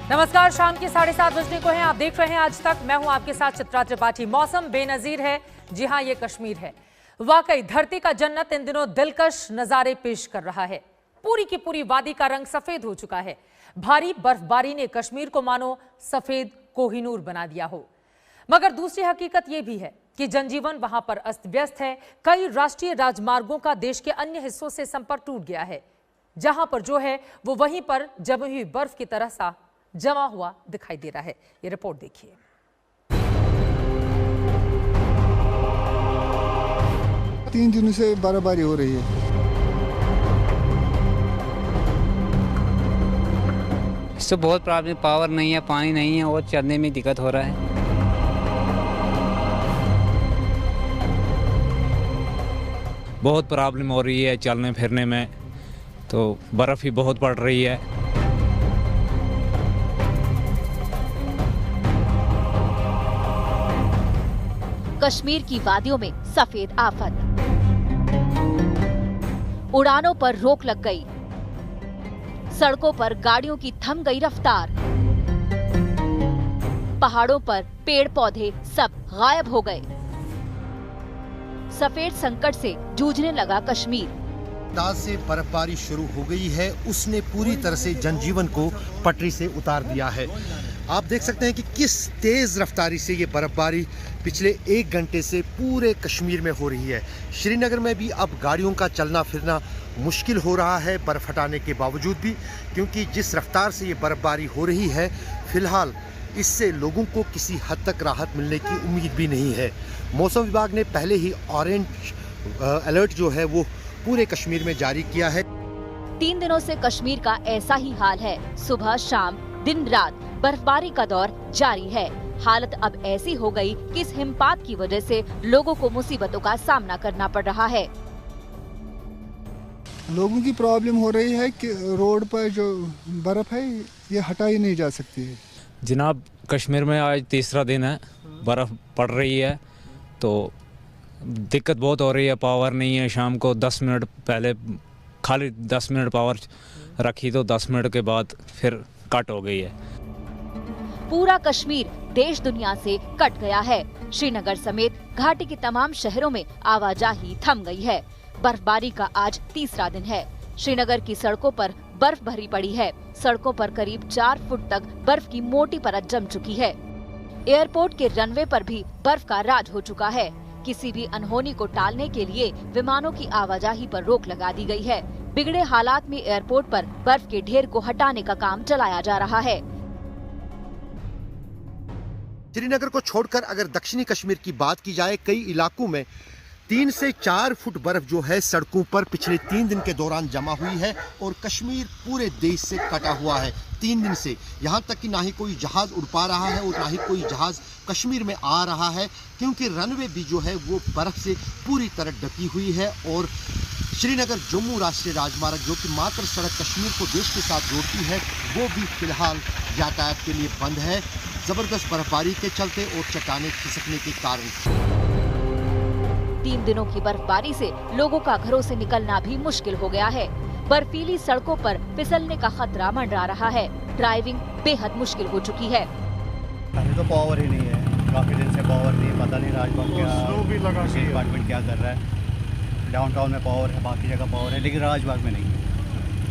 नमस्कार, शाम के 7:30 बजने को हैं। आप देख रहे हैं आज तक। मैं हूं आपके साथ चित्रा त्रिपाठी। मौसम बेनजीर है। जी हां, ये कश्मीर है। वाकई धरती का जन्नत इन दिनों दिलकश नजारे पेश कर रहा है। पूरी की पूरी वादी का रंग सफेद हो चुका है। भारी बर्फबारी ने कश्मीर को मानो सफेद कोहिनूर बना दिया हो। मगर दूसरी हकीकत यह भी है कि जनजीवन वहां पर अस्त व्यस्त है। कई राष्ट्रीय राजमार्गों का देश के अन्य हिस्सों से संपर्क टूट गया है। जहां पर जो है वो वहीं पर जमी हुई बर्फ की तरह सा जमा हुआ दिखाई दे रहा है। ये रिपोर्ट देखिए। तीन दिनों से बर्फबारी हो रही है। इससे बहुत प्रॉब्लम, पावर नहीं है, पानी नहीं है और चलने में दिक्कत हो रहा है। बहुत प्रॉब्लम हो रही है चलने फिरने में, तो बर्फ़ ही बहुत पड़ रही है। कश्मीर की वादियों में सफेद आफत, उड़ानों पर रोक लग गई, सड़कों पर गाड़ियों की थम गई रफ्तार, पहाड़ों पर पेड़ पौधे सब गायब हो गए। सफेद संकट से जूझने लगा कश्मीर। ताज से बर्फबारी शुरू हो गई है, उसने पूरी तरह से जनजीवन को पटरी से उतार दिया है। आप देख सकते हैं कि किस तेज रफ्तारी से ये बर्फबारी पिछले 1 घंटे से पूरे कश्मीर में हो रही है। श्रीनगर में भी अब गाड़ियों का चलना फिरना मुश्किल हो रहा है बर्फ हटाने के बावजूद भी, क्योंकि जिस रफ्तार से ये बर्फबारी हो रही है फिलहाल इससे लोगों को किसी हद तक राहत मिलने की उम्मीद भी नहीं है। मौसम विभाग ने पहले ही ऑरेंज अलर्ट जो है वो पूरे कश्मीर में जारी किया है। 3 दिनों से कश्मीर का ऐसा ही हाल है। सुबह शाम दिन रात बर्फबारी का दौर जारी है। हालत अब ऐसी हो गई कि इस हिमपात की वजह से लोगों को मुसीबतों का सामना करना पड़ रहा है। लोगों की प्रॉब्लम हो रही है कि रोड पर जो बर्फ है ये हटाई नहीं जा सकती है। जनाब, कश्मीर में आज तीसरा दिन है, बर्फ़ पड़ रही है, तो दिक्कत बहुत हो रही है। पावर नहीं है। शाम को 10 मिनट पहले खाली 10 मिनट पावर रखी तो 10 मिनट के बाद फिर कट हो गई है। पूरा कश्मीर देश दुनिया से कट गया है। श्रीनगर समेत घाटी के तमाम शहरों में आवाजाही थम गई है। बर्फबारी का आज तीसरा दिन है। श्रीनगर की सड़कों पर बर्फ भरी पड़ी है। सड़कों पर करीब 4 फुट तक बर्फ की मोटी परत जम चुकी है। एयरपोर्ट के रनवे पर भी बर्फ का राज हो चुका है। किसी भी अनहोनी को टालने के लिए विमानों की आवाजाही पर रोक लगा दी गई है। बिगड़े हालात में एयरपोर्ट पर बर्फ के ढेर को हटाने का काम चलाया जा रहा है। श्रीनगर को छोड़कर अगर दक्षिणी कश्मीर की बात की जाए, कई इलाकों में 3 से 4 फुट बर्फ जो है सड़कों पर पिछले 3 दिन के दौरान जमा हुई है और कश्मीर पूरे देश से कटा हुआ है 3 दिन से। यहाँ तक कि ना ही कोई जहाज उड़ पा रहा है और ना ही कोई जहाज कश्मीर में आ रहा है, क्योंकि रनवे भी जो है वो बर्फ से पूरी तरह ढकी हुई है। और श्रीनगर जम्मू राष्ट्रीय राजमार्ग जो कि मात्र सड़क कश्मीर को देश के साथ जोड़ती है, वो भी फिलहाल यातायात के लिए बंद है, जबरदस्त बर्फबारी के चलते और चट्टानें खिसकने के कारण। 3 दिनों की बर्फबारी से लोगों का घरों से निकलना भी मुश्किल हो गया है। बर्फीली सड़कों पर फिसलने का खतरा मंडरा रहा है। ड्राइविंग बेहद मुश्किल हो चुकी है। अभी तो पावर ही नहीं है, काफी दिन से पावर नहीं, पता नहीं राजभवन क्या डिपार्टमेंट क्या कर रहा है। डाउनटाउन में पावर है, बाकी जगह पावर है, लेकिन राजबाग में नहीं है।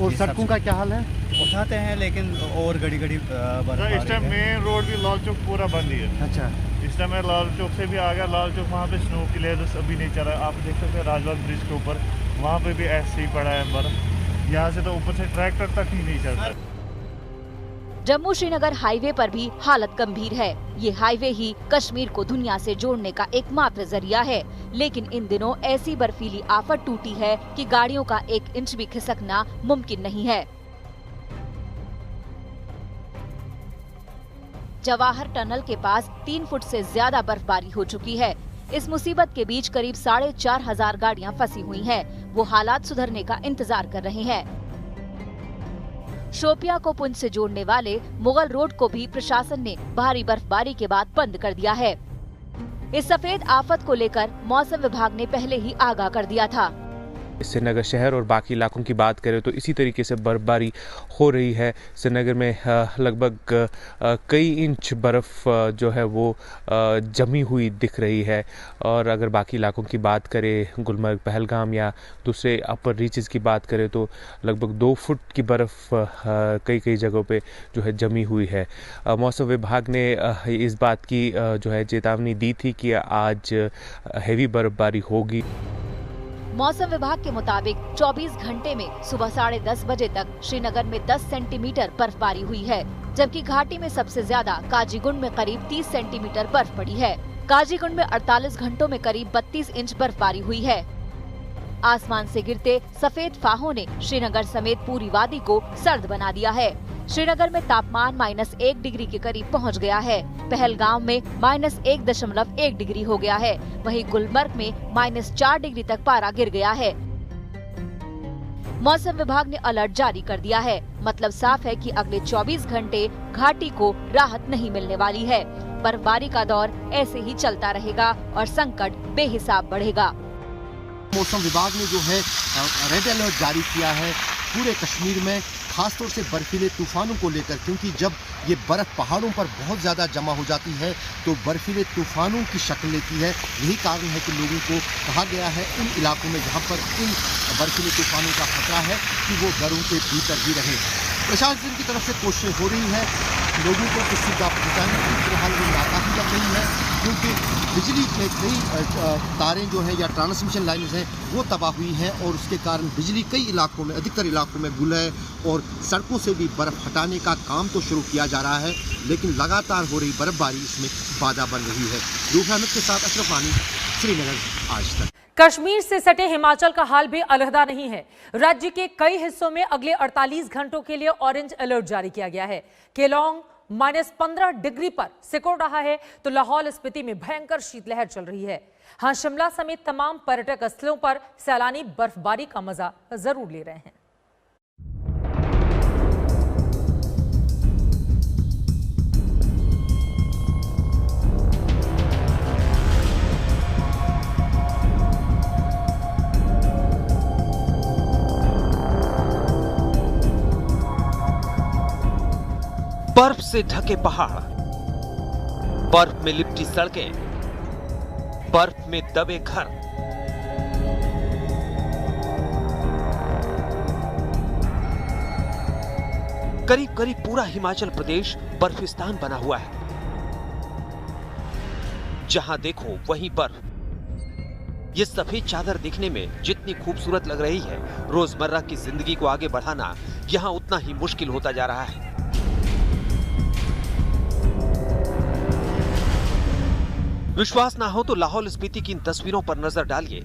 और सड़कों का क्या हाल है? उठाते हैं लेकिन और घड़ी इस टाइम मेन रोड भी लाल चौक पूरा बंद ही है। अच्छा, इस टाइम मैं लाल चौक से भी आ गया। लाल चौक वहाँ पे स्नो की लेयर अभी नहीं चला। आप देख सकते हैं राजबाग ब्रिज के ऊपर, वहाँ पे भी ऐसे ही पड़ा है बर्फ। यहाँ से तो ऊपर से ट्रैक्टर तक ही नहीं चलता। जम्मू श्रीनगर हाईवे पर भी हालत गंभीर है। ये हाईवे ही कश्मीर को दुनिया से जोड़ने का एकमात्र जरिया है, लेकिन इन दिनों ऐसी बर्फीली आफत टूटी है कि गाड़ियों का 1 इंच भी खिसकना मुमकिन नहीं है। जवाहर टनल के पास 3 फुट से ज्यादा बर्फबारी हो चुकी है। इस मुसीबत के बीच करीब 4,500 गाड़ियां फंसी हुई हैं। वो हालात सुधरने का इंतजार कर रहे हैं। शोपियां को पुंछ से जोड़ने वाले मुगल रोड को भी प्रशासन ने भारी बर्फबारी के बाद बंद कर दिया है। इस सफेद आफत को लेकर मौसम विभाग ने पहले ही आगाह कर दिया था। श्रीनगर शहर और बाकी इलाकों की बात करें तो इसी तरीके से बर्फ़बारी हो रही है। श्रीनगर में लगभग कई इंच बर्फ़ जो है वो जमी हुई दिख रही है। और अगर बाकी इलाकों की बात करें, गुलमर्ग, पहलगाम या दूसरे अपर रीचेस की बात करें तो लगभग 2 फुट की बर्फ़ कई जगहों पे जो है जमी हुई है। मौसम विभाग ने इस बात की जो है चेतावनी दी थी कि आज हेवी बर्फ़बारी होगी। मौसम विभाग के मुताबिक 24 घंटे में सुबह 10:30 बजे तक श्रीनगर में 10 सेंटीमीटर बर्फबारी हुई है, जबकि घाटी में सबसे ज्यादा काजीगुंड में करीब 30 सेंटीमीटर बर्फ पड़ी है। काजीगुंड में 48 घंटों में करीब 32 इंच बर्फबारी हुई है। आसमान से गिरते सफेद फाहों ने श्रीनगर समेत पूरी वादी को सर्द बना दिया है। श्रीनगर में तापमान -1 डिग्री के करीब पहुंच गया है। पहलगाम में -1.1 डिग्री हो गया है। वहीं गुलमर्ग में -4 डिग्री तक पारा गिर गया है। मौसम विभाग ने अलर्ट जारी कर दिया है। मतलब साफ है कि अगले 24 घंटे घाटी को राहत नहीं मिलने वाली है। बर्फबारी का दौर ऐसे ही चलता रहेगा और संकट बेहिसाब बढ़ेगा। मौसम विभाग ने जो है रेड अलर्ट जारी किया है पूरे कश्मीर में, खासतौर से बर्फीले तूफानों को लेकर, क्योंकि जब ये बर्फ़ पहाड़ों पर बहुत ज़्यादा जमा हो जाती है तो बर्फीले तूफानों की शक्ल लेती है। यही कारण है कि लोगों को कहा गया है उन इलाकों में जहाँ पर इन बर्फीले तूफानों का खतरा है कि वो घरों के भीतर भी रहें। प्रशासन की तरफ से कोशिशें हो रही है लोगों को किसी का पहुँचाने की, फिलहाल वो नाकाफी कर रही है क्योंकि बिजली के कई तारें जो हैं या ट्रांसमिशन लाइन्स हैं वो तबाह हुई हैं और उसके कारण बिजली कई इलाकों में, अधिकतर इलाकों में गुल है और सड़कों से भी बर्फ़ हटाने का काम तो शुरू किया जा रहा है, लेकिन लगातार हो रही बर्फबारी इसमें बाधा बन रही है। रूफ अहमद के साथ अशरफ वानी, श्रीनगर, आज तक। कश्मीर से सटे हिमाचल का हाल भी अलहदा नहीं है। राज्य के कई हिस्सों में अगले 48 घंटों के लिए ऑरेंज अलर्ट जारी किया गया है। केलोंग -15 डिग्री पर सिकुड़ रहा है तो लाहौल स्पीति में भयंकर शीतलहर चल रही है। हाँ, शिमला समेत तमाम पर्यटक स्थलों पर सैलानी बर्फबारी का मजा जरूर ले रहे हैं। बर्फ से ढके पहाड़, बर्फ में लिपटी सड़कें, बर्फ में दबे घर, करीब करीब पूरा हिमाचल प्रदेश बर्फिस्तान बना हुआ है। जहां देखो वहीं बर्फ। ये सफेद चादर दिखने में जितनी खूबसूरत लग रही है, रोजमर्रा की जिंदगी को आगे बढ़ाना यहां उतना ही मुश्किल होता जा रहा है। विश्वास ना हो तो लाहौल स्पीति की इन तस्वीरों पर नजर डालिए।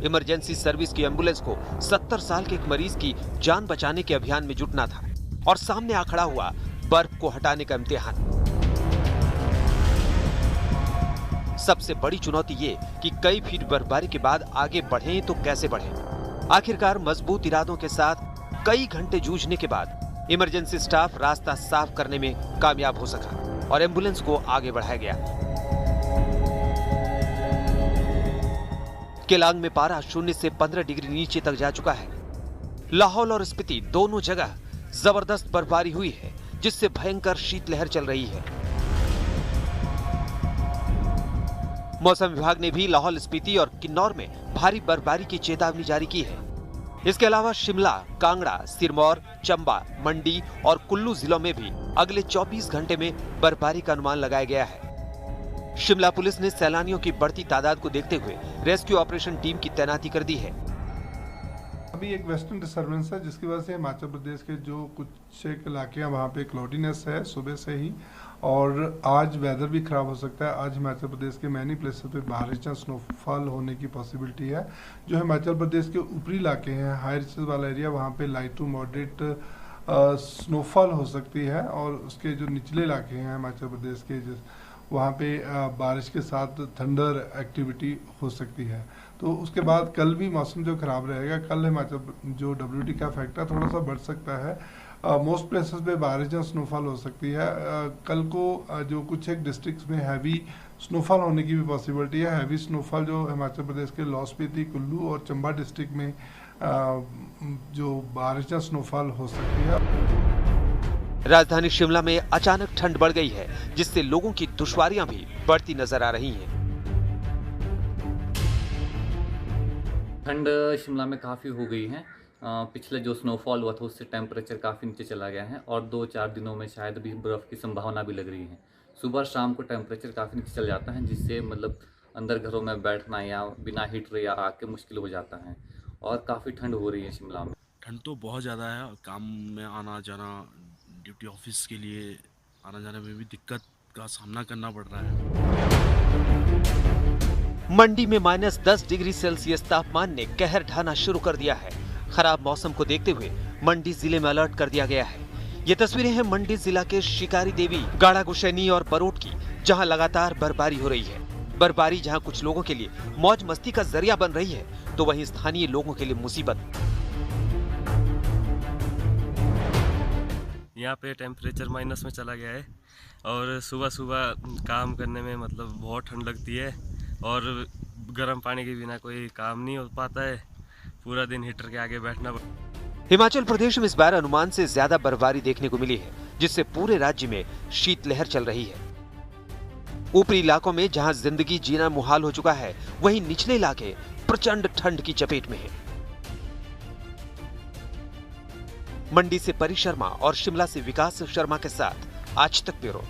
इमरजेंसी सर्विस की एम्बुलेंस को 70 साल के एक मरीज की जान बचाने के अभियान में जुटना था और सामने आ खड़ा हुआ बर्फ को हटाने का इम्तिहान। सबसे बड़ी चुनौती ये कि कई फीट बर्फबारी के बाद आगे बढ़ें तो कैसे बढ़ें। आखिरकार मजबूत इरादों के साथ कई घंटे जूझने के बाद इमरजेंसी स्टाफ रास्ता साफ करने में कामयाब हो सका और एम्बुलेंस को आगे बढ़ाया गया। केलांग में पारा 0 से 15 डिग्री नीचे तक जा चुका है। लाहौल और स्पीति दोनों जगह जबरदस्त बर्फबारी हुई है, जिससे भयंकर शीतलहर चल रही है। मौसम विभाग ने भी लाहौल स्पीति और किन्नौर में भारी बर्फबारी की चेतावनी जारी की है। इसके अलावा शिमला, कांगड़ा, सिरमौर, चंबा, मंडी और कुल्लू जिलों में भी अगले 24 घंटे में बर्फबारी का अनुमान लगाया गया है। शिमला पुलिस ने सैलानियों की बढ़ती तादाद को देखते हुए रेस्क्यू ऑपरेशन टीम की तैनाती कर दी है। अभी एक वेस्टर्न डिस्टर्बेंस है जिसकी वजह से हिमाचल प्रदेश के जो कुछ एक इलाके हैं वहाँ पे क्लाउडीनेस है सुबह से ही, और आज वेदर भी खराब हो सकता है। आज हिमाचल प्रदेश के मैनी प्लेसेस पे बारिश या स्नोफॉल होने की पॉसिबिलिटी है। जो हिमाचल प्रदेश के ऊपरी इलाके हैं, हाई रिचेस वाला एरिया, वहाँ पे लाइट टू मॉडरेट स्नोफॉल हो सकती है, और उसके जो निचले इलाके हैं हिमाचल प्रदेश के, वहाँ पे बारिश के साथ थंडर एक्टिविटी हो सकती है। तो उसके बाद कल भी मौसम जो खराब रहेगा। कल हिमाचल जो WT का फैक्टर थोड़ा सा बढ़ सकता है। मोस्ट प्लेसेस पे बारिश या स्नोफॉल हो सकती है। कल को जो कुछ एक डिस्ट्रिक्ट्स में हैवी स्नोफॉल होने की भी पॉसिबिलिटी है। हैवी स्नोफॉल जो हिमाचल प्रदेश के लाहौल स्पीति, कुल्लू और चंबा डिस्ट्रिक्ट में जो बारिश या स्नोफॉल हो सकती है। राजधानी शिमला में अचानक ठंड बढ़ गई है, जिससे लोगों की दुश्वारियां भी बढ़ती नजर आ रही हैं। ठंड शिमला में काफ़ी हो गई है। पिछले जो स्नोफॉल हुआ था उससे टेम्परेचर काफ़ी नीचे चला गया है और 2-4 दिनों में शायद भी बर्फ़ की संभावना भी लग रही है। सुबह शाम को टेम्परेचर काफ़ी नीचे चल जाता है, जिससे मतलब अंदर घरों में बैठना या बिना हीटर या आग के मुश्किल हो जाता है और काफ़ी ठंड हो रही है शिमला में। ठंड तो बहुत ज़्यादा है, काम में आना जाना, ड्यूटी ऑफिस के लिए आना जाने में भी दिक्कत का सामना करना पड़ रहा है। मंडी में -10 डिग्री सेल्सियस तापमान ने कहर ढाना शुरू कर दिया है। खराब मौसम को देखते हुए मंडी जिले में अलर्ट कर दिया गया है। ये तस्वीरें हैं मंडी जिला के शिकारी देवी, गाड़ा गुशैनी और बरोट की, जहां लगातार बर्फबारी हो रही है। बर्फबारी जहां कुछ लोगों के लिए मौज मस्ती का जरिया बन रही है, तो वहीं स्थानीय लोगों के लिए मुसीबत। यहाँ पे टेम्परेचर माइनस में चला गया है और सुबह सुबह काम करने में मतलब बहुत ठंड लगती है और गर्म पानी के बिना कोई काम नहीं हो पाता है। पूरा दिन हीटर के आगे बैठना। हिमाचल प्रदेश में इस बार अनुमान से ज्यादा बर्फबारी देखने को मिली है, जिससे पूरे राज्य में शीतलहर चल रही है। ऊपरी इलाकों में जहां जिंदगी जीना मुहाल हो चुका है, वहीं निचले इलाके प्रचंड ठंड की चपेट में हैं। मंडी से परी शर्मा और शिमला से विकास शर्मा के साथ आज तक ब्यूरो।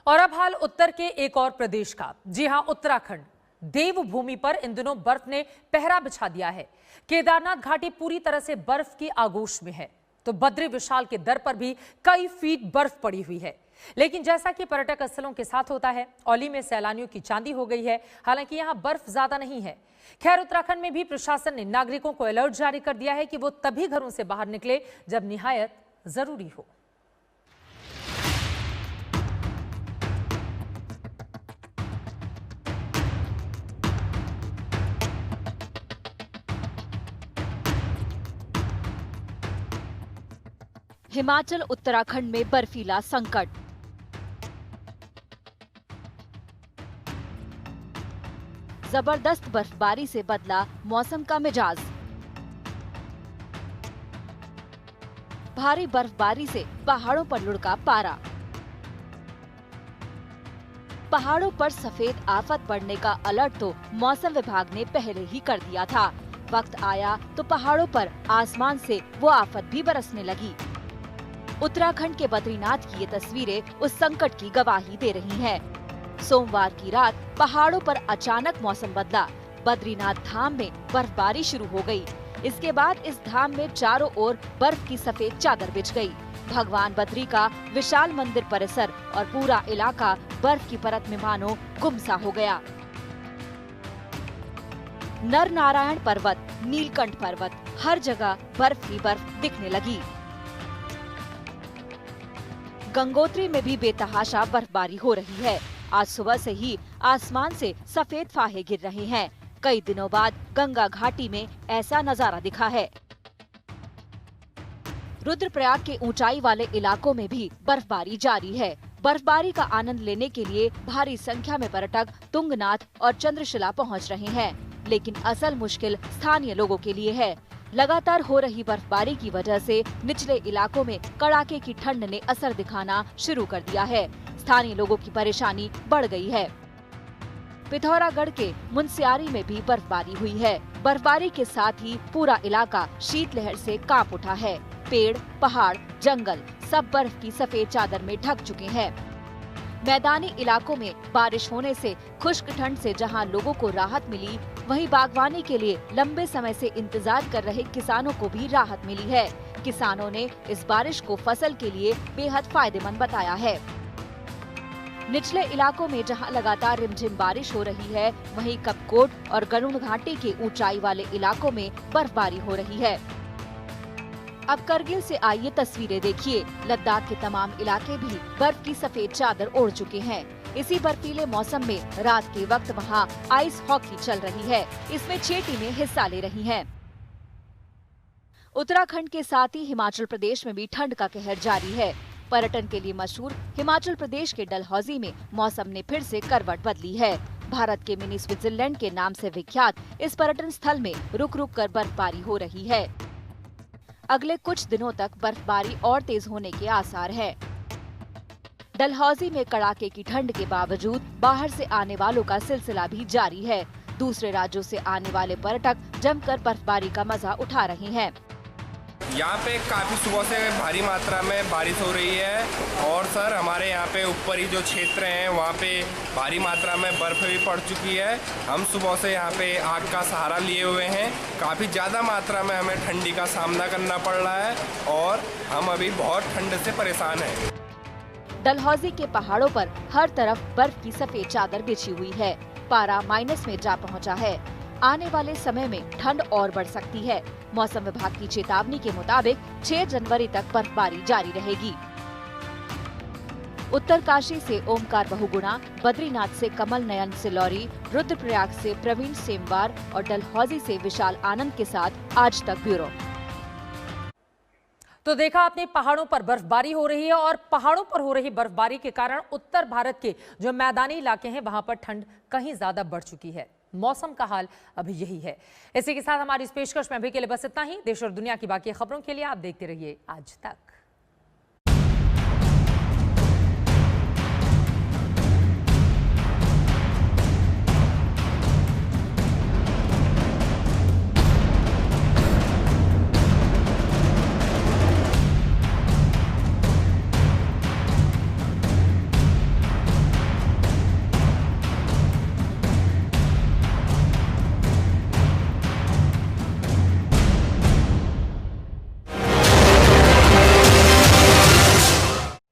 और अब हाल उत्तर के एक और प्रदेश का। जी हां, उत्तराखंड देवभूमि पर इन दिनों बर्फ ने पहरा बिछा दिया है। केदारनाथ घाटी पूरी तरह से बर्फ की आगोश में है, तो बद्री विशाल के दर पर भी कई फीट बर्फ पड़ी हुई है। लेकिन जैसा कि पर्यटक स्थलों के साथ होता है, औली में सैलानियों की चांदी हो गई है। हालांकि यहां बर्फ ज्यादा नहीं है। खैर, उत्तराखंड में भी प्रशासन ने नागरिकों को अलर्ट जारी कर दिया है कि वो तभी घरों से बाहर निकले जब निहायत जरूरी हो। हिमाचल उत्तराखंड में बर्फीला संकट। जबरदस्त बर्फबारी से बदला मौसम का मिजाज। भारी बर्फबारी से पहाड़ों पर लुढ़का पारा। पहाड़ों पर सफेद आफत बढ़ने का अलर्ट तो मौसम विभाग ने पहले ही कर दिया था। वक्त आया तो पहाड़ों पर आसमान से वो आफत भी बरसने लगी। उत्तराखंड के बद्रीनाथ की ये तस्वीरें उस संकट की गवाही दे रही हैं। सोमवार की रात पहाड़ों पर अचानक मौसम बदला। बद्रीनाथ धाम में बर्फबारी शुरू हो गई। इसके बाद इस धाम में चारों ओर बर्फ की सफेद चादर बिछ गई। भगवान बद्री का विशाल मंदिर परिसर और पूरा इलाका बर्फ की परत में मानो गुमसा हो गया। नर नारायण पर्वत, नीलकंठ पर्वत, हर जगह बर्फ ही बर्फ दिखने लगी। गंगोत्री में भी बेतहाशा बर्फबारी हो रही है। आज सुबह से ही आसमान से सफेद फाहे गिर रहे हैं। कई दिनों बाद गंगा घाटी में ऐसा नजारा दिखा है। रुद्रप्रयाग के ऊंचाई वाले इलाकों में भी बर्फबारी जारी है। बर्फबारी का आनंद लेने के लिए भारी संख्या में पर्यटक तुंगनाथ और चंद्रशिला पहुंच रहे हैं, लेकिन असल मुश्किल स्थानीय लोगों के लिए है। लगातार हो रही बर्फबारी की वजह से निचले इलाकों में कड़ाके की ठंड ने असर दिखाना शुरू कर दिया है। स्थानीय लोगों की परेशानी बढ़ गई है। पिथौरागढ़ के मुनस्यारी में भी बर्फबारी हुई है। बर्फबारी के साथ ही पूरा इलाका शीतलहर से कांप उठा है। पेड़, पहाड़, जंगल सब बर्फ की सफेद चादर में ढक चुके हैं। मैदानी इलाकों में बारिश होने से खुश्क ठंड से जहां लोगों को राहत मिली, वहीं बागवानी के लिए लंबे समय से इंतजार कर रहे किसानों को भी राहत मिली है। किसानों ने इस बारिश को फसल के लिए बेहद फायदेमंद बताया है। निचले इलाकों में जहां लगातार रिमझिम बारिश हो रही है, वहीं कपकोट और गरुड़ घाटी के ऊंचाई वाले इलाकों में बर्फबारी हो रही है। अब करगिल से आई ये तस्वीरें देखिए। लद्दाख के तमाम इलाके भी बर्फ की सफेद चादर ओढ़ चुके हैं। इसी बर्फीले मौसम में रात के वक्त वहां आइस हॉकी चल रही है। इसमें 6 टीमें हिस्सा ले रही हैं। उत्तराखंड के साथ ही हिमाचल प्रदेश में भी ठंड का कहर जारी है। पर्यटन के लिए मशहूर हिमाचल प्रदेश के डलहौजी में मौसम ने फिर से करवट बदली है। भारत के मिनी स्विट्जरलैंड के नाम से विख्यात इस पर्यटन स्थल में रुक रुक कर बर्फबारी हो रही है। अगले कुछ दिनों तक बर्फबारी और तेज होने के आसार हैं। डलहौजी में कड़ाके की ठंड के बावजूद बाहर से आने वालों का सिलसिला भी जारी है। दूसरे राज्यों से आने वाले पर्यटक जमकर बर्फबारी का मजा उठा रहे हैं। यहाँ पे काफ़ी सुबह से भारी मात्रा में बारिश हो रही है और सर हमारे यहाँ पे ऊपरी जो क्षेत्र हैं वहाँ पे भारी मात्रा में बर्फ़ भी पड़ चुकी है। हम सुबह से यहाँ पे आग का सहारा लिए हुए हैं। काफ़ी ज़्यादा मात्रा में हमें ठंडी का सामना करना पड़ रहा है और हम अभी बहुत ठंड से परेशान हैं। डलहौजी के पहाड़ों पर हर तरफ बर्फ की सफेद चादर बिछी हुई है। पारा माइनस में जा पहुँचा है। आने वाले समय में ठंड और बढ़ सकती है। मौसम विभाग की चेतावनी के मुताबिक 6 जनवरी तक बर्फबारी जारी रहेगी। उत्तरकाशी से ओमकार बहुगुणा, बद्रीनाथ से कमल नयन सिलौरी, रुद्रप्रयाग से प्रवीण सेमवार और डलहौजी से विशाल आनंद के साथ आज तक ब्यूरो। तो देखा आपने, पहाड़ों पर बर्फबारी हो रही है और पहाड़ों पर हो रही बर्फबारी के कारण उत्तर भारत के जो मैदानी इलाके हैं वहां पर ठंड कहीं ज्यादा बढ़ चुकी है। मौसम का हाल अभी यही है। इसी के साथ हमारी इस पेशकश में अभी के लिए बस इतना ही। देश और दुनिया की बाकी खबरों के लिए आप देखते रहिए आज तक।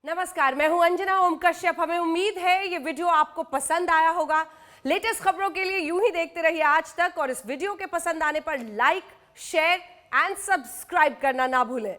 नमस्कार, मैं हूं अंजना ओम कश्यप। हमें उम्मीद है ये वीडियो आपको पसंद आया होगा। लेटेस्ट खबरों के लिए यूं ही देखते रहिए आज तक और इस वीडियो के पसंद आने पर लाइक, शेयर एंड सब्सक्राइब करना ना भूलें।